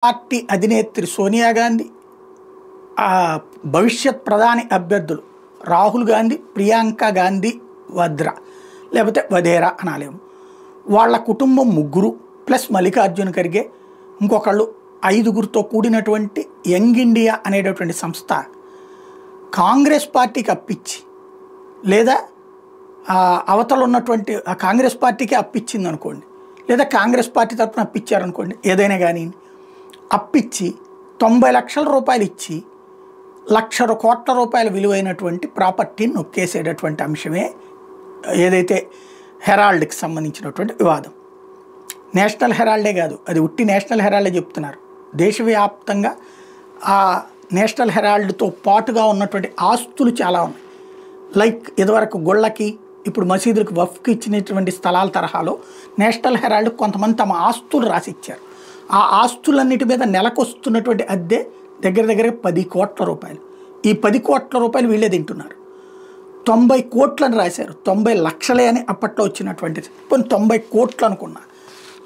Party అధినేత్రి Sonia Gandhi, భవిష్యత్ ప్రధాని అభ్యర్థులు రాహుల్ గాంధీ, ప్రియాంక గాంధీ వద్రా లేకపోతే వధేరా అనాలేము. వాళ్ళ కుటుంబం ముగ్గురు ప్లస్ మల్లికార్జున ఖర్గే ఇంకొకళ్ళు ఐదుగురితో కూడినటువంటి యంగ్ ఇండియా అనేటటువంటి సంస్థ కాంగ్రెస్ పార్టీకి అప్పిచ్చి లేదా అవతల ఉన్నటువంటి కాంగ్రెస్ పార్టీకి అప్పిచ్చింది అనుకోండి, లేదా కాంగ్రెస్ పార్టీ తరఫున అప్పిచ్చారనుకోండి, ఏదైనా కానీ అప్పిచ్చి 90 లక్షల రూపాయలు ఇచ్చి 1,00,000 కోట్ల రూపాయల విలువైనటువంటి ప్రాపర్టీని నొక్కేసేటటువంటి అంశమే ఏదైతే హెరాల్డ్కి సంబంధించినటువంటి వివాదం. నేషనల్ హెరాల్డే కాదు, అది ఉట్టి నేషనల్ హెరాల్డే చెప్తున్నారు. దేశవ్యాప్తంగా ఆ నేషనల్ హెరాల్డ్తో పాటుగా ఉన్నటువంటి ఆస్తులు చాలా ఉన్నాయి. లైక్ ఇదివరకు గుళ్ళకి, ఇప్పుడు మసీదులకు వఫ్కి ఇచ్చినటువంటి స్థలాల తరహాలో నేషనల్ హెరాల్డ్ కొంతమంది తమ ఆస్తులు రాసిచ్చారు. ఆ ఆస్తులన్నిటి మీద నెలకొస్తున్నటువంటి అద్దె దగ్గర 10 కోట్ల రూపాయలు. ఈ 10 కోట్ల రూపాయలు వీళ్ళే తింటున్నారు. 90 కోట్లని రాశారు, 90 లక్షలే అని అప్పట్లో వచ్చినటువంటిది. పోనీ 90 కోట్లు అనుకున్నా,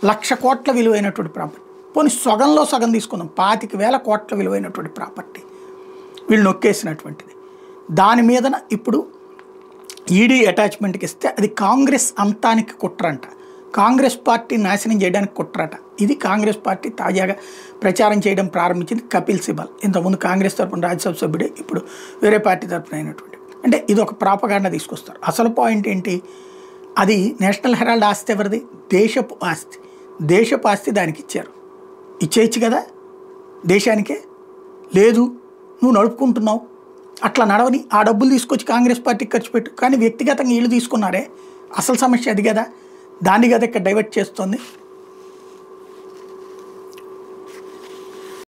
1,00,000 కోట్ల విలువైనటువంటి ప్రాపర్టీ, పోనీ సగంలో సగం తీసుకుందాం, 25,000 కోట్ల విలువైనటువంటి ప్రాపర్టీ వీళ్ళు నొక్కేసినటువంటిది. దాని మీదన ఇప్పుడు ఈడీ అటాచ్మెంట్కి ఇస్తే అది కాంగ్రెస్ అంతానికి కుట్రంట, కాంగ్రెస్ పార్టీ నాశనం చేయడానికి కుట్రట. ఇది కాంగ్రెస్ పార్టీ తాజాగా ప్రచారం చేయడం ప్రారంభించింది. కపిల్ సిబల్ ఇంతకుముందు కాంగ్రెస్ తరపున రాజ్యసభ సభ్యుడే, ఇప్పుడు వేరే పార్టీ తరపున అయినటువంటి, అంటే ఇది ఒక ప్రాపగాండా తీసుకొస్తారు. అసలు పాయింట్ ఏంటి, అది నేషనల్ హెరాల్డ్ ఆస్తి ఎవరిది? దేశపు ఆస్తి. దేశపు ఆస్తి దానికి ఇచ్చారు, ఇచ్చేయచ్చు కదా దేశానికే. లేదు నువ్వు నడుపుకుంటున్నావు, అట్లా నడవని, ఆ డబ్బులు తీసుకొచ్చి కాంగ్రెస్ పార్టీకి ఖర్చు పెట్టు. కానీ వ్యక్తిగతంగా వీళ్ళు తీసుకున్నారే, అసలు సమస్య అది కదా, దాన్ని కదా ఇక్కడ డైవర్ట్ చేస్తుంది.